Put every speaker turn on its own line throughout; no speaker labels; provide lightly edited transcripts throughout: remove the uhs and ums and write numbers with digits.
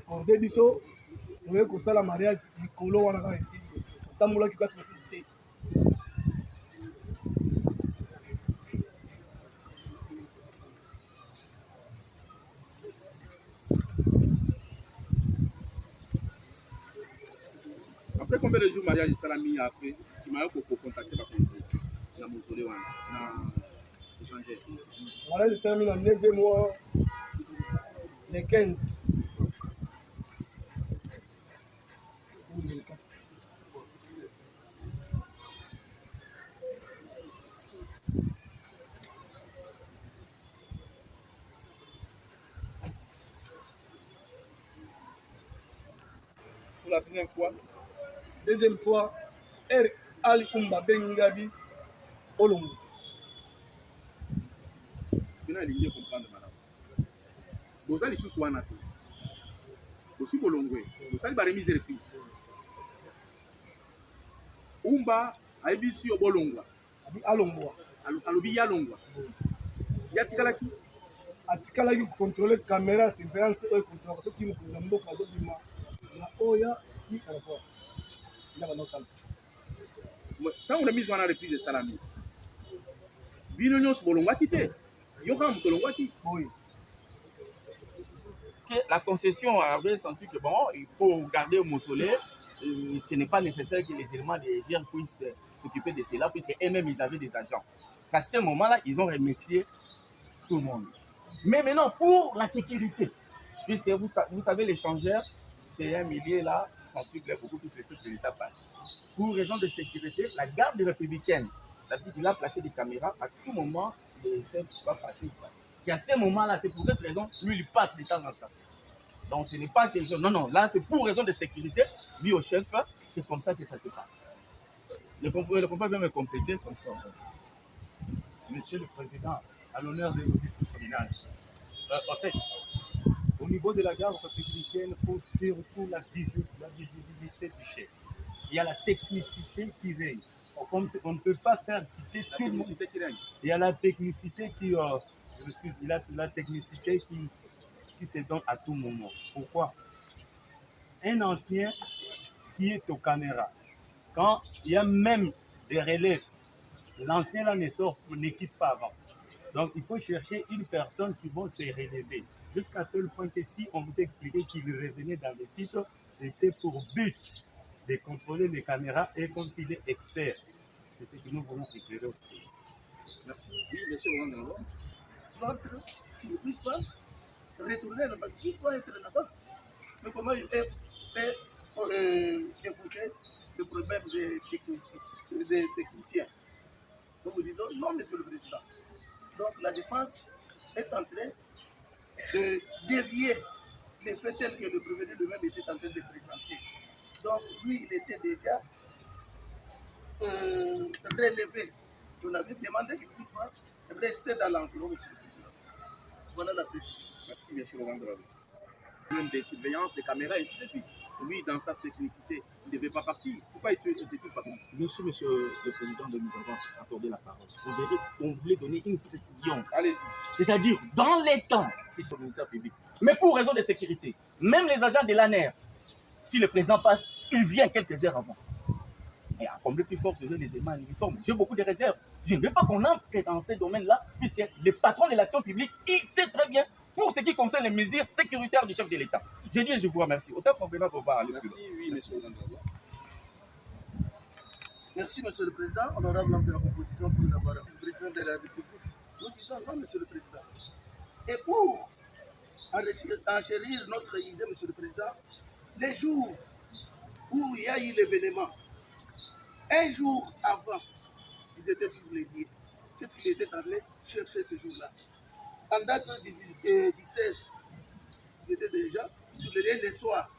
accordé biso oye kosala mariage likolo wana kaka etili otambolaki kasi otili te.
Après combien de jours mariage salami après si mayo ko contacter ba konto na motole wana na échanger
Mariage esalami na 9 mois le 15
pour la deuxième fois.
Deuxième fois R Ali Umba Bengabi Olongo.
Bina elingi comprendre madame. Bozali lisusu wana te. Bosi bolongwe. Bosali ba remise reprise. Umba aibisi obolongwa.
Abi alongwa.
Alobi ya longwa. Ya tikalaki.
Atikalaki contrôler caméra surveillance oyo contrôler soki mokonzi ya mboka azobima na oya ki aéroport. Ina banotala.
Ntango remise wana reprise esalami. Bino nyonso bolongwaki te. Yoka moto olongwaki.
Oui.
La concession avait senti que bon, il faut garder au mausolée. Ce n'est pas nécessaire que les éléments des GR puissent s'occuper de cela, puisque eux-mêmes, ils avaient des agents. À ce moment-là, ils ont remercié tout le monde. Mais maintenant, pour la sécurité, puisque vous savez, l'échangeur, c'est un milieu là, ça circule beaucoup plus les choses que l'État passe. Pour raison de sécurité, la garde républicaine, il a placé des caméras, à tout moment, les chefs doivent passer. C'est à ce moment-là, c'est pour cette raison, lui, il passe de temps en temps. Donc ce n'est pas quelque chose. Non, non, là, c'est pour raison de sécurité, lui au chef, c'est comme ça que ça se passe. Le compagnon vient me compléter comme ça.
Monsieur le Président, à l'honneur de l'audience communale, en fait, au niveau de la garde républicaine, il faut surtout la visibilité du chef. Il y a la technicité qui veille. On ne peut pas faire quitter tout le monde. Il y a la technicité qui, il a la technicité qui se donne à tout moment. Pourquoi? Un ancien qui est aux caméras, quand il y a même des relèves, l'ancien là ne quitte pas avant. Donc il faut chercher une personne qui va se relever. Jusqu'à tel point que si on vous expliquait qu'il revenait dans le site, c'était pour but de contrôler les caméras et comme il est expert. C'est ce que nous voulons éclairer aussi.
Merci. Oui, monsieur Ouangalo.
L'autre qui ne puisse pas retourner là-bas, qui ne puisse pas être là-bas. Mais comment il est fait évoquer le problème des techniciens. Donc nous disons non, monsieur le Président. Donc la défense est en train de dévier les faits tels que le prévenu lui-même était en train de présenter. Donc lui, il était déjà relevé. On avait demandé qu'il puisse rester dans l'enclos, monsieur le Président. Voilà la précision.
Merci, monsieur Ouangalo. Même des surveillances, des caméras, et ainsi de suite. Lui, dans sa sécurité, il ne devait pas partir. Pourquoi il était tout parti?
Monsieur le Président, de nous avoir accordé la parole. On voulait donner une précision.
Allez-y.
C'est-à-dire, dans les temps, c'est le ministère public. Mais pour raison de sécurité, même les agents de l'ANER, si le président passe, il vient quelques heures avant. Et à combler plus fort, je veux les éléments en uniforme. J'ai beaucoup de réserves. Je ne veux pas qu'on entre dans ces domaines-là, puisque le patron de l'action publique, il sait très bien pour ce qui concerne les mesures sécuritaires du chef de l'État. J'ai dit et je vous remercie. Autant qu'on peut pas aller plus loin.
Merci, oui, monsieur Ouangalo.
Merci, monsieur le Président, honorable membre de la composition, pour nous avoir le président de la République. Nous disons non, monsieur le Président. Et pour enchérir notre idée, monsieur le Président, les jours où il y a eu l'événement, un jour avant, ils étaient sur les lieux. Qu'est-ce qu'ils étaient allés chercher ce jour-là? En date du 16, ils étaient déjà sur les lieux le soir.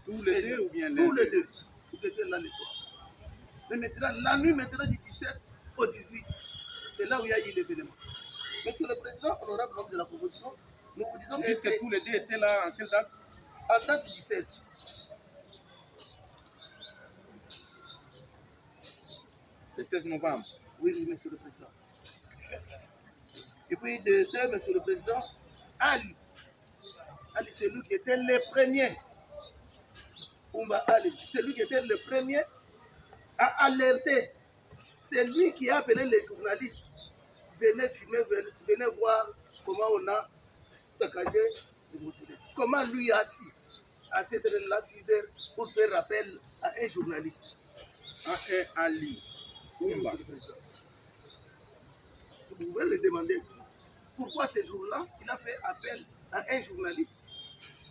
Tous les deux ou bien
tous les deux. Ils étaient là le soir. Mais maintenant, la nuit maintenant du 17 au 18, c'est là où il y a eu l'événement. Monsieur le Président, honorable membre de la proposition, nous vous disons
que tous les deux étaient là en quelle date?
En date du 17.
Le 16 novembre.
Oui, oui, monsieur le Président. Et puis de deux, monsieur le Président, Ali Ali, c'est lui qui était le premier. Oumba Ali, c'est lui qui était le premier à alerter. C'est lui qui a appelé les journalistes. Venez filmer, venez voir comment on a saccagé le mobilier. Comment lui a assis à cette heure-là, 6 heures, pour faire appel à un journaliste.
À Ali. Oumba.
Vous pouvez le demander. Pourquoi ce jour-là, il a fait appel à un journaliste?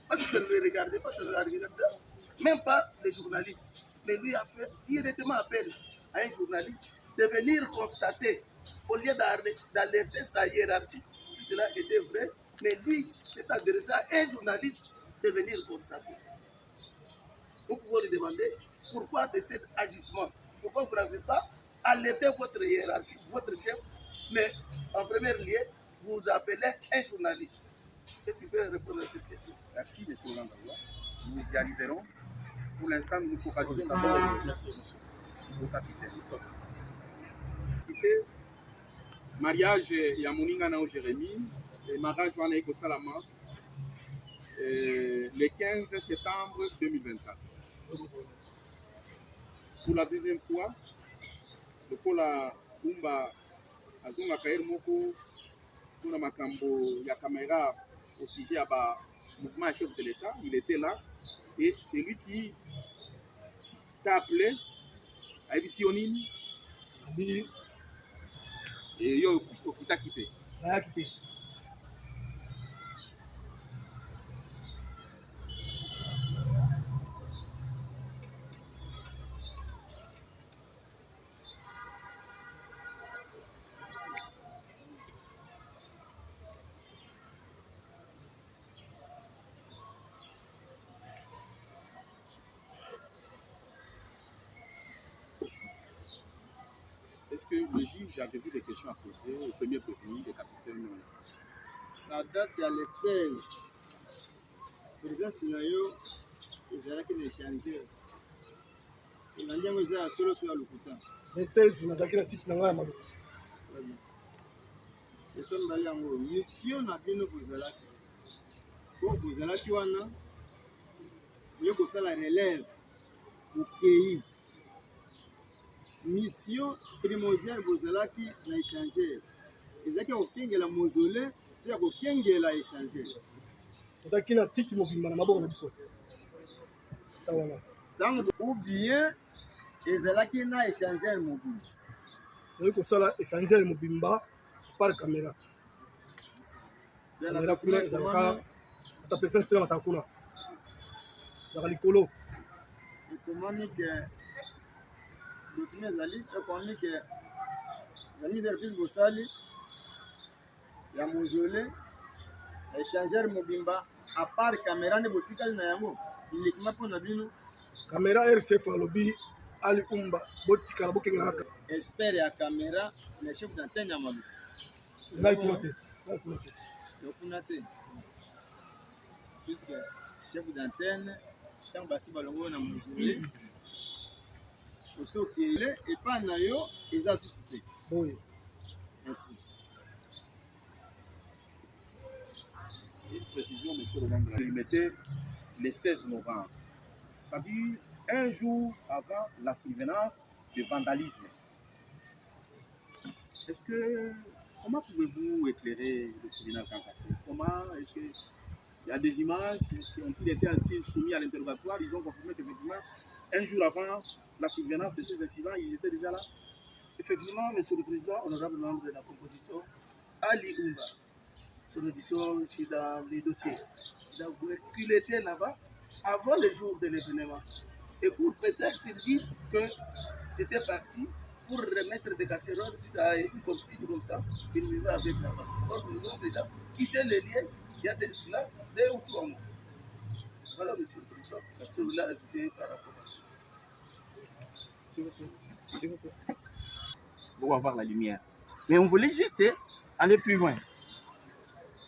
Parce que ça ne le regardait pas, ça ne le regardait même pas les journalistes. Mais lui a fait directement appel à un journaliste de venir constater, au lieu d'alerter sa hiérarchie, si cela était vrai, mais lui s'est adressé à un journaliste de venir constater. Vous pouvez lui demander pourquoi de cet agissement. Pourquoi vous n'avez pas alerté votre hiérarchie, votre chef, mais en premier lieu, vous appelez un journaliste. Qu'est-ce qu'il peut répondre à cette question?
Merci, M. Langawa. Nous y arriverons. Pour l'instant, nous nous focalisons d'abord au capitaine. C'était mariage ya Moninga na Jérémy et mariage wana eko salama le 15 septembre 2024. Pour la deuxième fois, lokola Oumba azongaka ere moko mpona makambo ya caméra au sujet ya ba mouvement chef de l'État, il était là et c'est lui qui t'a appelé à Ebisionine et yo okita quitté. Est-ce que le juge avait vu des questions à poser au premier prévenu, le capitaine?
La date, il y a le 16. Le président Sinayo, il y a des échangeurs. Il y a des solo sur le couteau.
Le 16, on a déjà la site dans la main.
Et ça, on a une mission à bien nous poser là. Pour poser là, tu vois, il y a la relève au pays. Mission primordiale bozalaki na échanger. Ezaki okengela mausolée, ya kokengela échanger.
Tozaki na site mobimba na maboko na biso.
Donc ou bien ezalaki na échanger mobile.
Toyei kosala échanger mobimba par caméra. Caméra kuna ezalaka ata presence te na mataka kuna. Ezalaka likolo.
Ekomami ke document ezali ekomi ke ezali mise service bosali ya mausolée échangeur mobimba à part caméra nde botikali na yango uniquement mpona bino.
Caméra RCF alobi Ali Oumba botikala bokengela kaka.
Expert ya caméra le chef d'antenne ya maluku.
Ngai kuna te.
Yokuna te. Puisque chef d'antenne ntango basi balongo na mausolée soki ele epai na yo eza susu te.
Oui.
Merci.
Une précision, M. le Langawa. Il mettait le 16 novembre. Ça veut dire un jour avant la survenance de vandalisme. Est-ce que, comment pouvez-vous éclairer le tribunal Kankassé? Comment est-ce qu'il y a des images? Est-ce qu'ils été soumis à l'interrogatoire? Ils ont confirmé qu'effectivement, un jour avant la survenance de ces incidents, ils étaient déjà là?
Effectivement, Monsieur le Président, honorable membre de la composition, Ali Oumba, son audition dans les dossiers, qu'il était là-bas avant le jour de l'événement. Et pour prétexte, il dit que j'étais parti pour remettre des casseroles, si tu as une compris comme ça, qu'il vivait avec là-bas. Donc nous avons déjà quitté les liens, il y a de cela 2 ou 3 mois. Voilà, Monsieur le Président, celui-là ajouté par rapport à ça.
S'il vous plaît. Pour avoir la lumière. Mais on voulait juste aller plus loin.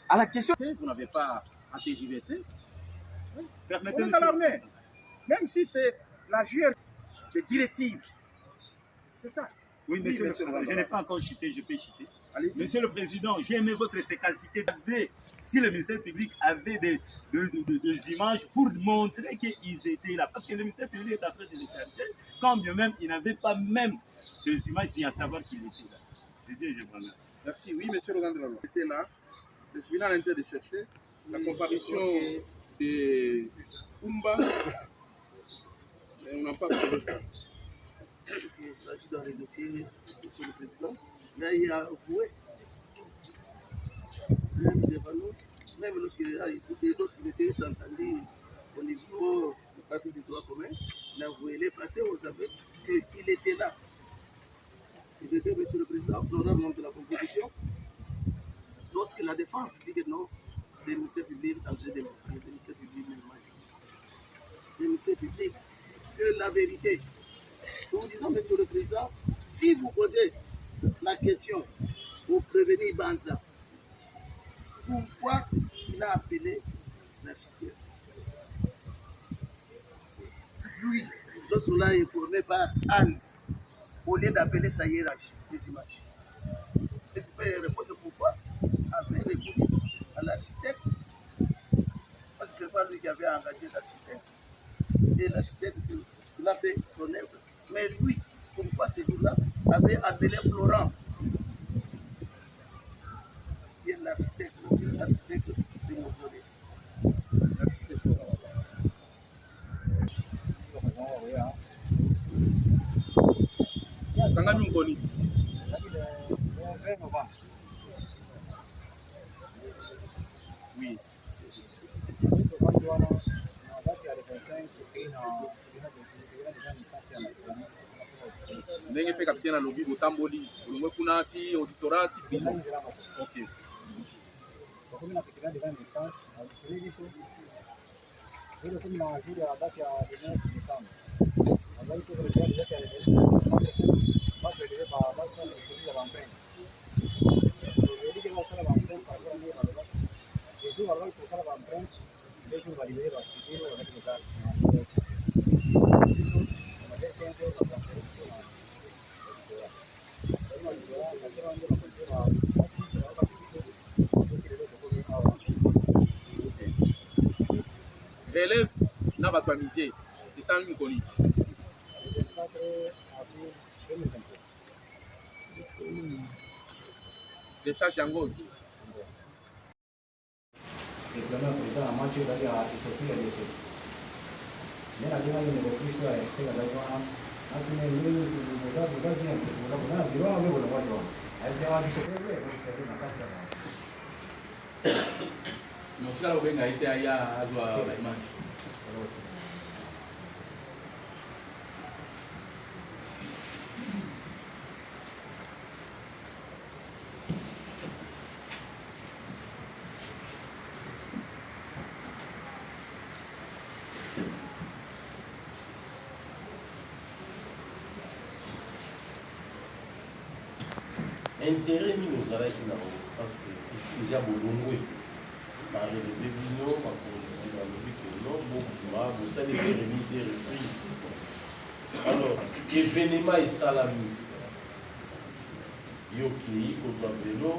À la question.
Vous n'avez pas à tergiverser. Permettez-nous d'alarmer. Même si c'est la GL, des directives. C'est ça.
Oui, monsieur le Président, je n'ai pas encore chuté, je peux chuter.
Allez-y.
Monsieur le Président, j'ai aimé votre sagacité si le ministère public avait des images pour montrer qu'ils étaient là. Parce que le ministère public est en train de les chercher, quand bien même il n'avait pas même des images ni à savoir qu'il était là. Je dis, je vous remercie.
Merci. Oui, monsieur le de la loi. Était là. Le tribunal est en train de chercher la comparution de Oumba. Mais on n'a pas trouvé ça.
Il s'agit dans les dossiers, monsieur le président. Là, il y a avoué. Même lorsqu'il était entendu au niveau du parti des droits communs, il a avoué les passés, vous savez qu'il était là. Il était, monsieur le président, honorable de la Constitution. Lorsque la défense dit que non, les ministères publics dans ce débat, les ministères publics les ministères publics, que la vérité. Nous vous disons, monsieur le président, si vous posez la question pour prévenir Banza, pourquoi il a appelé l'architecte? Lui, lorsqu'on est informé par Anne, au lieu d'appeler sa hiérarchie des images. Et tu peux répondre pourquoi après répondre à l'architecte, parce que ce n'est pas lui qui avait engagé l'architecte. Et l'architecte, il a fait son œuvre. Mais lui, pourquoi ce jour-là, avait appelé Florent, qui est l'architecte de Mosolé. L'architecte Florent.
Tangami Nkoni. Oui. Ndenge pe kapitene alobi botamboli olongwe kuna ti auditorat ti prison. Ok. Relève na bato ya musée esalami Nkoni. Décharge yango.
Diploma président à Manchester d'aller à Éthiopie à l'essai. Mais la demande de Christ à rester à Daïwana, a pu nous vous avez bien, vous avez bien, vous avez bien, elle s'est rendue sur le web, vous savez, dans 4 ans.
Donc là, on a été à la image.
Intérêt nous arrête là parce que ici déjà bolongo par relevé bino par condition dans le but que non beaucoup vous allez faire remise et reprise. Alors événement et salami yoki kozwa vélo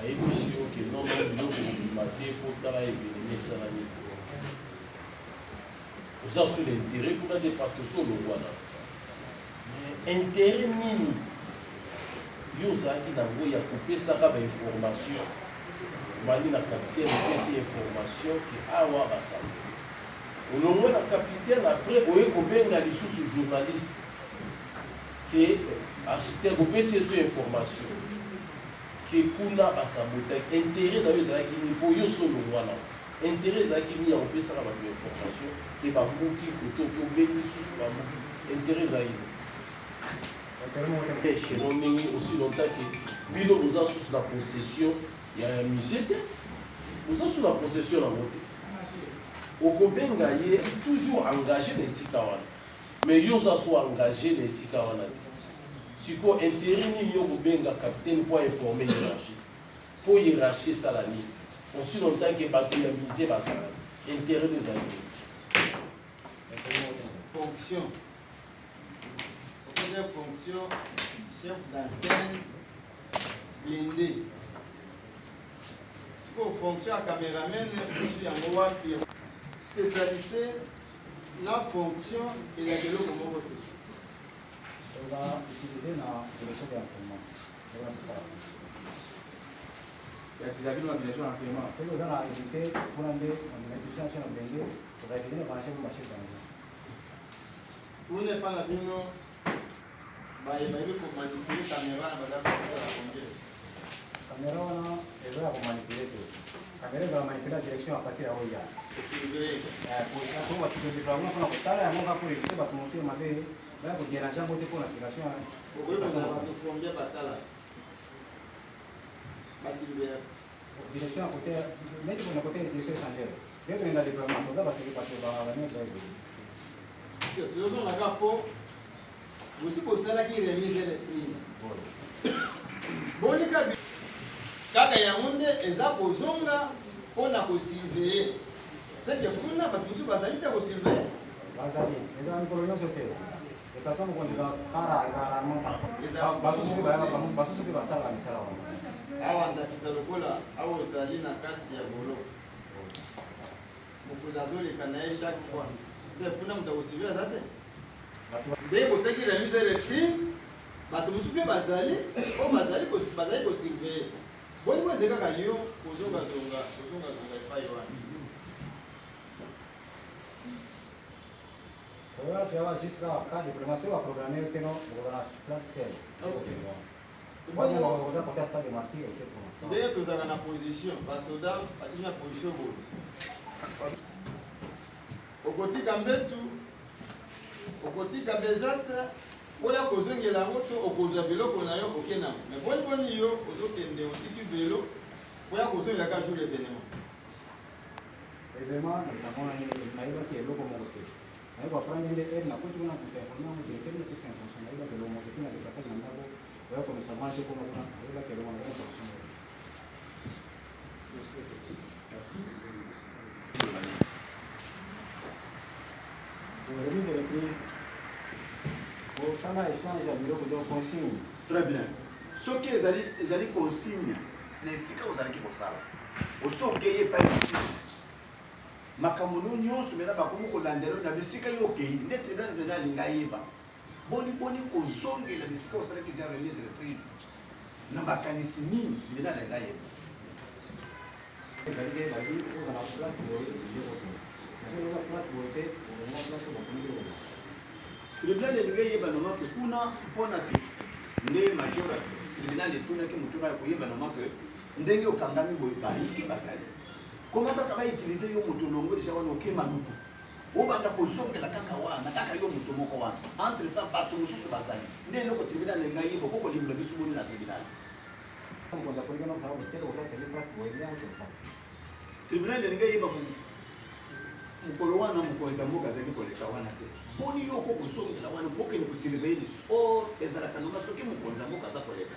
ayebishi yoki non biloko kobimate po tala événement salami oza sur l'intérêt pour dire parce que so olongwana mais intérêt nini yo ozalaki nango ya kopesaka bainformation bani na capitaine opesi information ke awa basali olongwe na capitaine après oye kobenga lisusu journaliste ke architecte opesi eso information ke kuna basabotaki intérêt na yo ezalaki nini mpo yo solongwana intérêt ezalaki nini ya kopesaka bato information ke babuki koto ke obengi lisusu babuki intérêt ezalaki nini chez nous aussi longtemps que bino vous avez sous la possession il y a un musée vous avez sous la possession la moto au Kobenga il est toujours engagé les Sikawana mais yo ça soit engagé les Sikawana si quoi intérêt ni yo Kobenga capitaine pour informer hiérarchie pour hiérarchie ça la nuit aussi longtemps que bateau ya musée bazala intérêt des amis
fonction fonction chef d'antenne blindé pour fonction à caméraman, je suis en haut, spécialité, la fonction et la vélo comme on veut.
On va utiliser la direction de l'enseignement.
Vis-à-vis de la direction d'enseignement.
Si vous avez évité, pour aller en institution nationale de Bengue, vous avez évité de brancher vos machines dans
Vous n'êtes pas la bino, il va y avoir manipuler la caméra, il va y avoir
caméra, elle va manipuler tout. La caméra va manipuler la direction à partir de là où il y a. Pour le déploiement, on a fait ça, on va pour éviter de commencer à m'avoir là pour déranger un peu pour la situation.
Pourquoi vous avez combien de batailles?
Direction à côté, mettre pour le côté de direction échangère. Dès qu'on a le déploiement, on va se répartir par la même chose.
Toujours on a rapport, aussi pour ça qui remise les prises. Bon, les cas, kaka yamunde eza kozonga pona kosurveiller. C'est que pour na batusu bazali ta kosurveiller.
Bazali, les amis coloniaux se fait. Les personnes qui ont para, ils ont alarmant par ça. Basu soki basala misala wana.
Awa ndakisa lokola awa ozali na kati ya bolo. Mokozi azoleka na ye chaque fois. C'est pour nous de surveiller ça. Dès que c'est qui remise les prises, bato musupe bazali, o bazali ko surveiller. Bon moi de kaka yo kozonga epai wana.
Voilà, tu vas jusqu'à cas de prévention à programmer que non, on va la place telle. Bon, on va porter ça de marquer OK pour.
Dès que tu as na position, basoda, ati na position bo. Okotika mbetu, okotika bezasa, oya kozongela moto okozwa biloko na yo okena. Mais boni yo ozokende otiki vélo, oya kozongela ka jour événement.
Événement, nous savons na iba ki eloko mo côté. Na iba prendre ile aide na kuti kuna kuta informer mo de quelle est cette fonction na iba que le mo kuna de passer na ndabo, oya comme ça marche comme kuna, iba que le mo na fonction. Merci. Pour remise les prises, pour ça là échange à bureau de consigne.
Très bien. Ce qui est allé consigne, c'est ce que vous allez faire. Au son qui est pas ici. Makamono nyonso mena bakomo ko landelo na bisika yo kei netre na lingaiba. Boni kozonge la bisika osala ki ja remise les prises. Na makanisi nini mena lingaiba.
Validé la vie pour la place de la place de
tribunal lingaiba no make kuna pona si nde major tribunal de tuna ke mutuna ko yeba no make ndenge okangami boy bayiki basali. Comment tu vas utiliser yo moto longo déjà wana okema luku obanda kozongela kaka wana kaka yo moto moko wana entre temps bato mosusu bazali nde loko tribunal ngai ko ko limbula bisu boni na tribunal
on a pris un ça va peut-être ça service place pour bien comme ça
tribunal ngai ba mukolo wana mukoza mboka zali koleka wana te boni yo ko kozongela wana boke ni kusilibeli o ezala kanoma soki mukonza mboka za koleka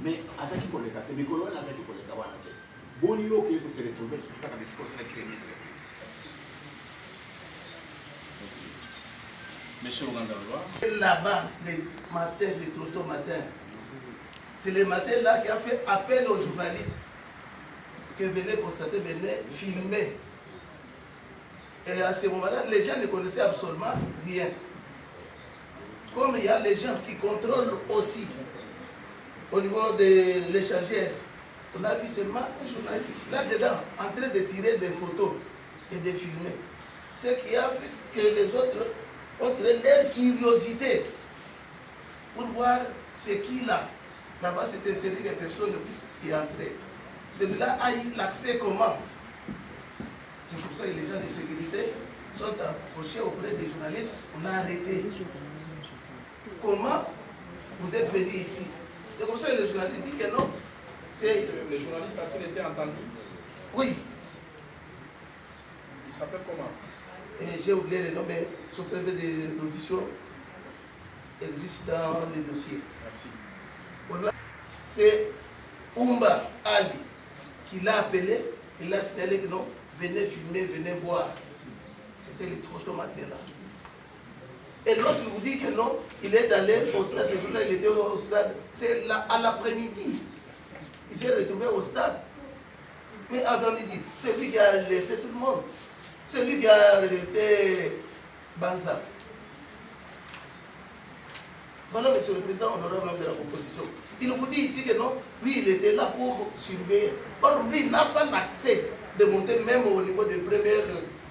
mais azaki koleka te mikolo wana azaki koleka wana te boni yo ke ko se retrouver sur ta bisiko c'est la crémise la prise.
Monsieur Ogandawa.
Là-bas, le matin, le trottoir matin, c'est le matin là qui a fait appel aux journalistes qui venaient constater, venaient filmer. Et à ce moment-là, les gens ne connaissaient absolument rien. Comme il y a les gens qui contrôlent aussi au niveau de l'échangeur, on a vu seulement un journaliste là-dedans en train de tirer des photos et de filmer. Ce qui a fait que les autres ont tiré leur curiosité pour voir ce qu'il a. Là-bas, c'est interdit que personne ne puisse y entrer. Celui-là a eu l'accès comment? C'est pour ça que les gens de sécurité sont approchés auprès des journalistes pour l'arrêter. Comment vous êtes venu ici? C'est comme ça que les journalistes disent que non.
Les journalistes ont-ils été entendus?
Oui.
Il s'appelle comment?
J'ai oublié le nom, mais son PV d'audition existe dans les dossiers.
Merci.
C'est Oumba Ali qui l'a appelé, il a signalé que non, venez filmer, venez voir. C'était le trottoir matin là. Et lorsqu'il vous dit que non, il est allé au stade, ce jour-là, il était au stade, c'est à l'après-midi. Il s'est retrouvé au stade. Mais avant midi, c'est lui qui a alerté tout le monde. C'est lui qui a alerté Banza. Voilà, monsieur le président, honorable membre de la composition. Il nous dit ici que non, lui, il était là pour surveiller. Or, lui, n'a pas l'accès de monter même au niveau du premier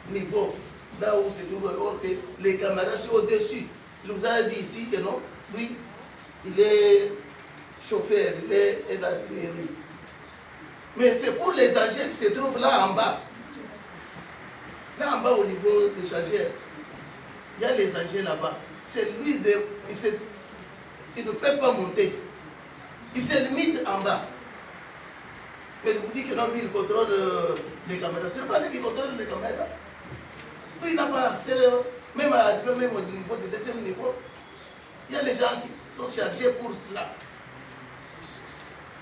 niveau, là où se trouve, or que les caméras sont au-dessus. Il vous a dit ici que non, lui, il est chauffeur, il est l'artillerie. Mais c'est pour les agents qui se trouvent là en bas. Là en bas au niveau des chargeurs, il y a les agents là-bas. C'est lui, il ne peut pas monter. Il se limite en bas. Mais il vous dit que non, lui, il contrôle les caméras. Ce n'est pas lui qui contrôle les caméras. Lui, il n'a pas accès, même au niveau du deuxième niveau. Il y a des gens qui sont chargés pour cela.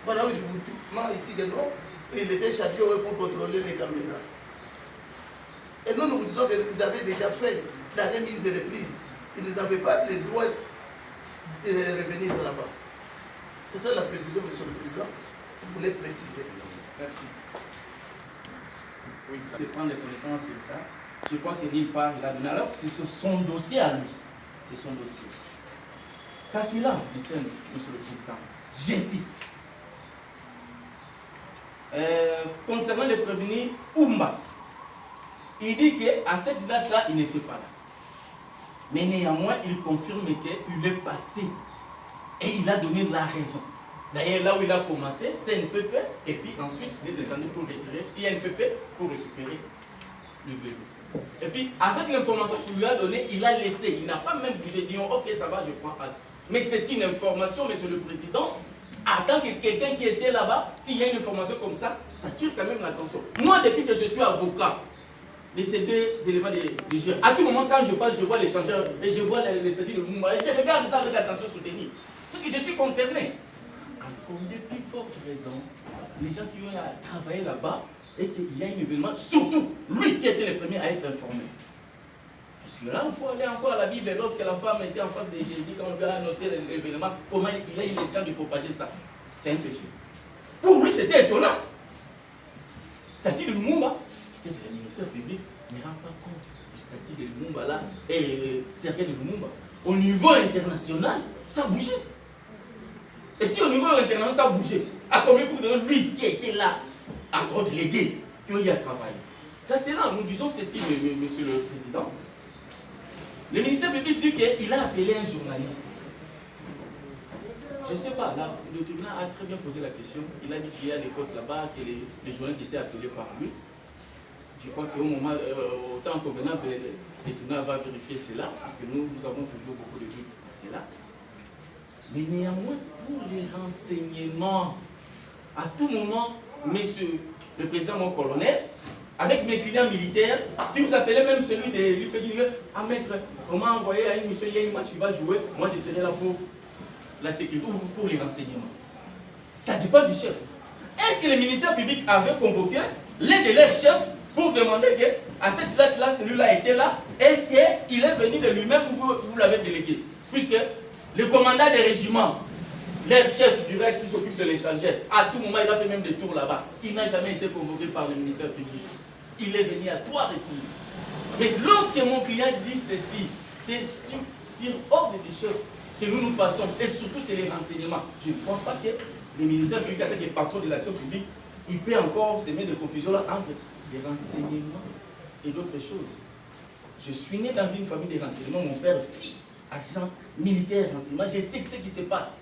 Voilà où il vous dit ici que non, il était chargé pour contrôler les caméras. Et nous, nous vous disons qu'ils avaient déjà fait la remise et reprise. Ils n'avaient pas le droit de revenir de là-bas. C'est ça la précision, monsieur le président. Je voulais préciser.
Merci. Oui, c'est prendre les connaissances sur ça. Je crois que nulle part il a donné. Alors, c'est son dossier à lui. C'est son dossier. Kassila, monsieur le président, j'insiste. Concernant les prévenus, Oumba, il dit qu'à cette date-là, il n'était pas là. Mais néanmoins, il confirme qu'il est passé. Et il a donné la raison. D'ailleurs, là où il a commencé, c'est NPP, et puis ensuite, il est descendu pour retirer INPP pour récupérer le vélo. Et puis, avec l'information qu'il lui a donnée, il a laissé. Il n'a pas même bougé, dit ok, ça va, je prends acte. Mais c'est une information, monsieur le président. En tant que quelqu'un qui était là-bas, s'il y a une information comme ça, ça tire quand même l'attention. Moi, depuis que je suis avocat, de ces deux éléments de jeu, à tout moment, quand je passe, je vois l'échangeur et je vois les statuts de Moumba. Et je regarde ça avec attention soutenue. Parce que je suis concerné. Encore de plus fortes raisons, les gens qui ont travaillé là-bas, et qu'il y a un événement, surtout lui qui était le premier à être informé. Parce que là, il faut aller encore à la Bible, lorsque la femme était en face de Jésus, quand on lui a annoncé l'événement, comment il a eu le temps de propager ça. C'est impressionnant. Pour lui, c'était étonnant. Statut de Lumumba, peut-être le ministère public ne rend pas compte du statut de Lumumba là, et le cercle de Lumumba. Au niveau international, ça a bougé. Et si au niveau international, ça a bougé, à combien pour donner lui qui était là, entre autres les deux, qui ont eu à travailler. C'est là, nous disons ceci, monsieur le président. Le ministère public dit qu'il a appelé un journaliste. Je ne sais pas, là, le tribunal a très bien posé la question. Il a dit qu'il y a des côtes là-bas, que les journalistes étaient appelés par lui. Je crois qu'au moment, au temps convenable, le tribunal va vérifier cela, parce que nous avons toujours beaucoup de doutes à cela. Mais néanmoins, pour les renseignements, à tout moment, monsieur le président, mon colonel, avec mes clients militaires, si vous appelez même celui de l'UPG, à maître, on m'a envoyé à une mission, il y a une match qui va jouer, moi je serai là pour la sécurité ou pour les renseignements. Ça dépend du chef. Est-ce que le ministère public avait convoqué l'un de leurs chefs pour demander qu'à cette date-là, celui-là était là? Est-ce qu'il est venu de lui-même ou vous l'avez délégué? Puisque le commandant des régiments, leur chef direct qui s'occupe de l'échangeur, à tout moment il a fait même des tours là-bas. Il n'a jamais été convoqué par le ministère public. Il est venu à 3 reprises. Mais lorsque mon client dit ceci, c'est sur ordre du chef que nous passons, et surtout c'est les renseignements. Je ne crois pas que le ministère public, avec les patrons de l'action publique, il peut encore semer de confusion là entre les renseignements et d'autres choses. Je suis né dans une famille de renseignements, mon père fille, agent militaire renseignement, je sais ce qui se passe.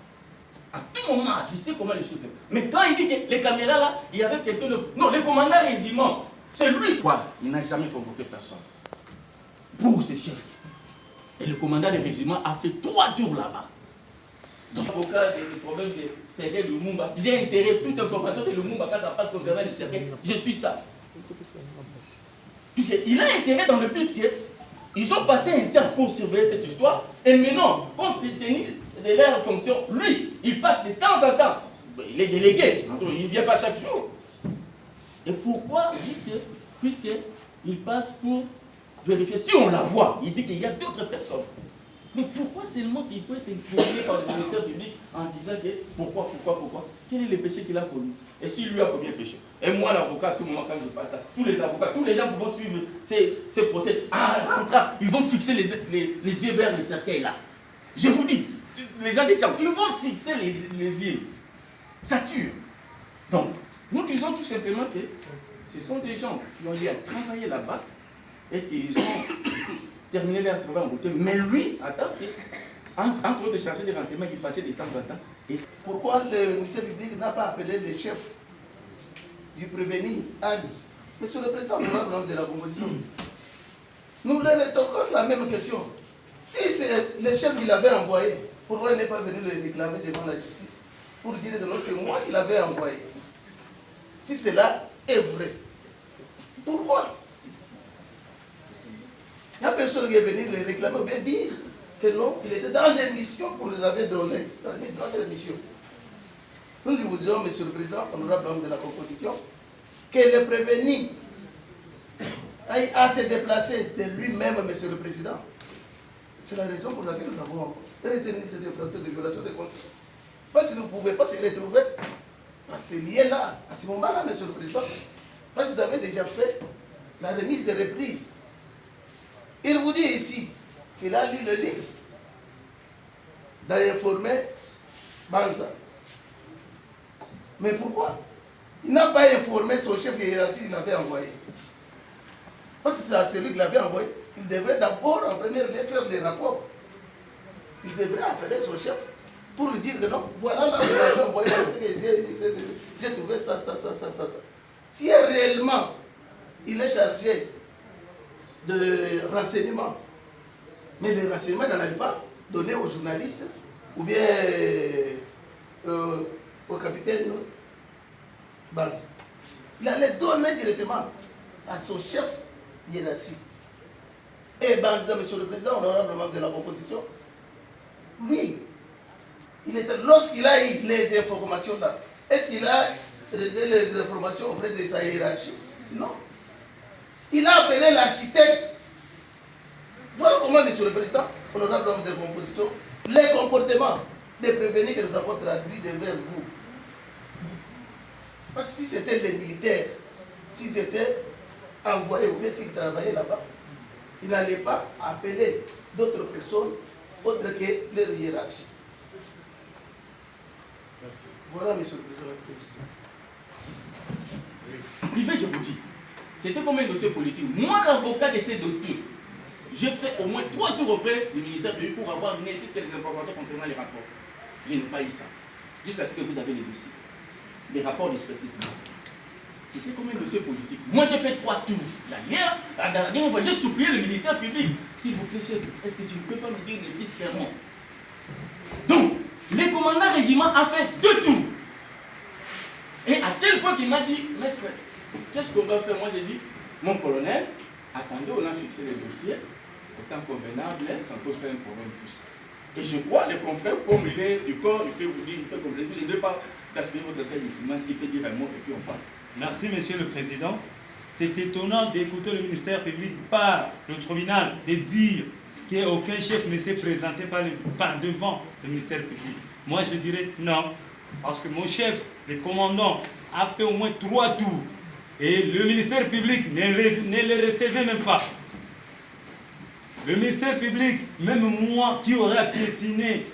À tout moment, je sais comment les choses sont. Mais quand il dit que les caméras là, il y avait quelqu'un de... Non, le commandant régiment, c'est lui. Quoi? Il n'a jamais convoqué personne. Pour ses chefs. Et le commandant du régiment a fait 3 tours là-bas. Donc, au cas des problèmes de cercle de Lumumba, j'ai intérêt toute information de Lumumba quand ça passe concernant le cercle. Je suis ça. Puisqu'il a intérêt dans le but qu'ils ont passé un temps pour surveiller cette histoire. Et maintenant, compte tenu de leur fonction, lui, il passe de temps en temps. Il est délégué, il ne vient pas chaque jour. Et pourquoi? Juste puisqu'il passe pour vérifier. Si on la voit, il dit qu'il y a d'autres personnes. Mais pourquoi seulement qu'il peut être incriminé par le ministère public en disant que pourquoi? Quel est le péché qu'il a commis? Et s'il lui a commis un péché? Et moi, l'avocat, à tout moment, quand je passe ça, tous les avocats, tous les gens qui vont suivre ces procès, en rentrant, ils vont fixer les yeux vers le cercueil là. Je vous dis, les gens des Tchad, ils vont fixer les yeux. Ça tue. Donc, nous disons tout simplement que ce sont des gens qui ont eu à travailler là-bas et qui ont terminé leur travail en beauté. Mais lui, entre autres chargés de renseignements, il passait de temps en temps. Et
pourquoi le ministère public n'a pas appelé le chef du prévenu Ali? Monsieur le Président, de la composition, nous leur rétorquons la même question. Si c'est le chef qui l'avait envoyé, pourquoi il n'est pas venu le réclamer devant la justice pour dire que non, c'est moi qui l'avais envoyé? Si cela est vrai, pourquoi? Il n'y a personne qui est venu le réclamer ou bien dire que non, il était dans les missions qu'on nous avait données, dans les missions. Nous vous disons, Monsieur le Président, honorable homme de la composition, que le prévenu aille à se déplacer de lui-même, Monsieur le Président. C'est la raison pour laquelle nous avons retenu cette infraction de violation de conscience. Parce que vous ne pouvez pas se retrouver à ce lien-là, à ce moment-là, Monsieur le Président. Parce que vous avez déjà fait la remise de reprise. Il vous dit ici qu'il a lu le luxe d'informer Banza. Mais pourquoi? Il n'a pas informé son chef de hiérarchie qu'il avait envoyé. Parce que c'est celui qui l'avait envoyé. Il devrait d'abord, en premier lieu, faire les rapports. Il devrait appeler son chef pour lui dire que non, voilà là où il avait envoyé, parce que j'ai trouvé ça. Si réellement il est chargé de renseignements, mais les renseignements n'allaient pas donner aux journalistes ou bien au capitaine Banza. Il allait donner directement à son chef hiérarchique. Et Banza, Monsieur le Président, honorable membre de la composition, lui, lorsqu'il a eu les informations là, est-ce qu'il a réglé les informations auprès de sa hiérarchie? Non. Il a appelé l'architecte. Voilà comment, Monsieur le Président, honorable homme de la composition, les comportements des prévenus que nous avons traduits devant vous. Parce que si c'était les militaires, s'ils étaient envoyés ou bien s'ils travaillaient là-bas, ils n'allaient pas appeler d'autres personnes autres que leur hiérarchie.
merci.
Voilà, Monsieur le Président.
Privé, je vous dis, c'était comme un dossier politique. Moi, l'avocat de ces dossiers, je fais au moins 3 tours auprès du ministère public pour avoir donné toutes les informations concernant les rapports. Je n'ai pas eu ça. Jusqu'à ce que vous avez les dossiers. Les rapports d'expertise. C'était comme un dossier politique. Moi, j'ai fait 3 tours. D'ailleurs, la dernière fois, j'ai supplié le ministère public. S'il vous plaît, chef, est-ce que tu ne peux pas me dire les vices clairement? Donc, le commandant régiment a fait 2 tours. Et à tel point qu'il m'a dit, maître, qu'est-ce qu'on doit faire? Moi, j'ai dit, mon colonel, attendez, on a fixé le dossier, autant convenable, ça ne pose pas un problème, tout ça. Et je crois, les confrères, comme il est du corps, il peut vous dire, il peut compléter, je ne vais pas gaspiller votre temps inutilement, s'il peut dire un mot, et puis on passe.
Merci, Monsieur le Président. C'est étonnant d'écouter le ministère public par le tribunal de dire qu'aucun chef ne s'est présenté par devant le ministère public. Moi, je dirais non. Parce que mon chef, le commandant, a fait au moins 3 tours. Et le ministère public ne les recevait même pas. Le ministère public, même moi qui aurais piétiné,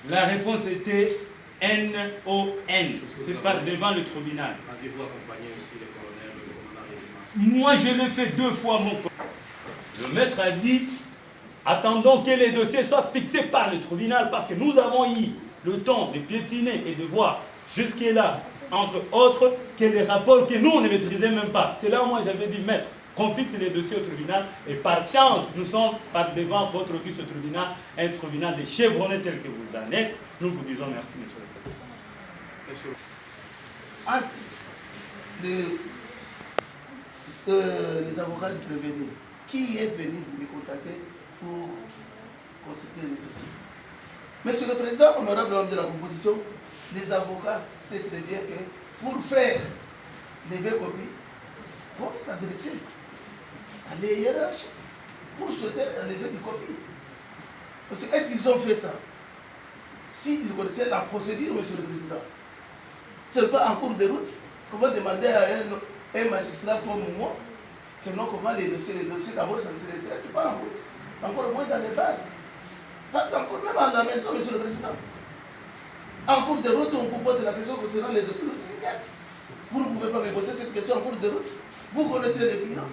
la réponse était N-O-N. C'est par devant le tribunal.
Avez-vous accompagné aussi les colonels, le commandant régiment?
Moi, je l'ai fait 2 fois, mon collègue. Le maître a dit, attendons que les dossiers soient fixés par le tribunal, parce que nous avons eu le temps de piétiner et de voir jusque-là, entre autres, que les rapports que nous, on ne maîtrisait même pas. C'est là où moi, j'avais dit, maître, qu'on fixe les dossiers au tribunal, et par chance, nous sommes par devant votre office au tribunal, un tribunal de chevronnés tel que vous en êtes. Nous vous disons merci, monsieur le Président.
Entre les avocats du prévenu, qui est venu me contacter pour consulter le dossier? Monsieur le Président, honorable homme de la composition, les avocats savent très bien que pour faire lever copie, il faut s'adresser à la hiérarchie pour souhaiter un lever de copie. Parce que est-ce qu'ils ont fait ça? S'ils connaissaient la procédure, monsieur le président, ce n'est pas en cours de route. On va demander à un magistrat comme moi que non, comment les dossiers d'abord, ça ne se traite pas en route. Encore moins dans les bars. Là, c'est encore même à la maison, monsieur le président. En cours de route, on vous pose la question concernant les dossiers. Vous ne pouvez pas me poser cette question en cours de route. Vous connaissez le bureau.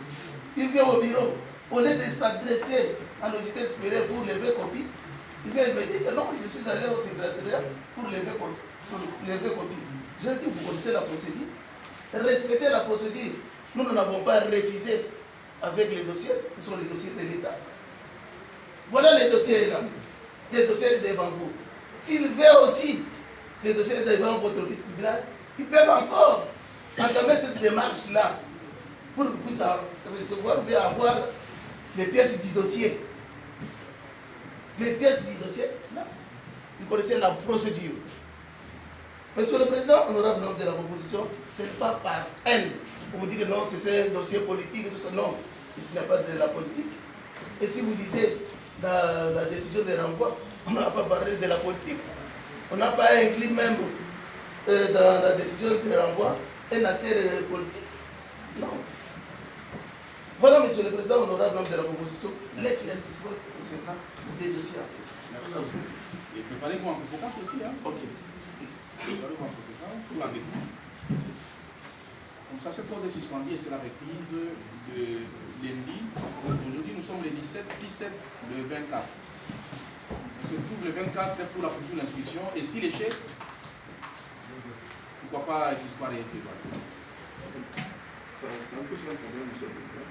Il vient au bureau. Au lieu de s'adresser à l'auditeur supérieur pour lever copie, il vient me dire que non, je suis allé au secrétariat pour lever copie. Je dis, vous connaissez la procédure. Respectez la procédure. Nous n'avons pas refusé avec les dossiers qui sont les dossiers de l'État. Voilà les dossiers là. Les dossiers devant vous. S'il veut aussi les dossiers devant votre tribunal, ils peuvent encore entamer cette démarche-là pour qu'ils puissent recevoir et avoir les pièces du dossier. Les pièces du dossier, là, vous connaissez la procédure. Monsieur le Président, honorable membre de la proposition, ce n'est pas par haine. On vous dit que non, c'est un dossier politique et tout ça. Non, ce n'est pas de la politique. Et si vous lisez la décision de renvoi, on n'a pas parlé de la politique. On n'a pas inclus même dans la décision de renvoi un acteur politique. Non. Voilà, monsieur le Président, honorable membre de la proposition, l'éclaircissement concernant des dossiers en question.
Merci à vous. Et préparez-vous en conséquence aussi. Hein? Ok. Préparez-vous en conséquence pour la défense. Merci. Donc ça, cette pause est suspendue et c'est la reprise de lundi. Aujourd'hui, nous sommes le 17 le 24. On se trouve le 24, c'est pour la poursuite de l'instruction. Et si les chefs, pourquoi pas jusqu'à les
C'est un peu sur un problème, monsieur le président.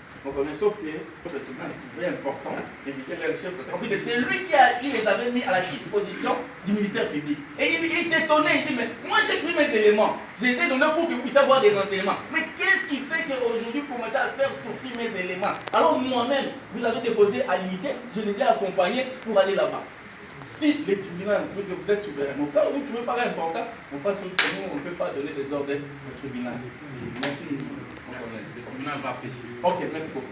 Sauf que le tribunal est très important d'éviter les chefs. C'est lui qui les avait mis à la disposition du ministère public. Et il s'étonnait, il dit, mais moi j'ai pris mes éléments, je les ai donnés pour que vous puissiez avoir des renseignements. Mais qu'est-ce qui fait qu'aujourd'hui vous commencez à faire souffrir mes éléments? Alors moi-même, vous avez déposé à l'unité, je les ai accompagnés pour aller là-bas. Si les tribunaux, vous êtes souverain, donc quand vous ne trouvez pas important, on passe sur nous, on ne peut pas donner des ordres au tribunal. Merci, monsieur.
Le tribunal va apprécier.
Ok, merci beaucoup.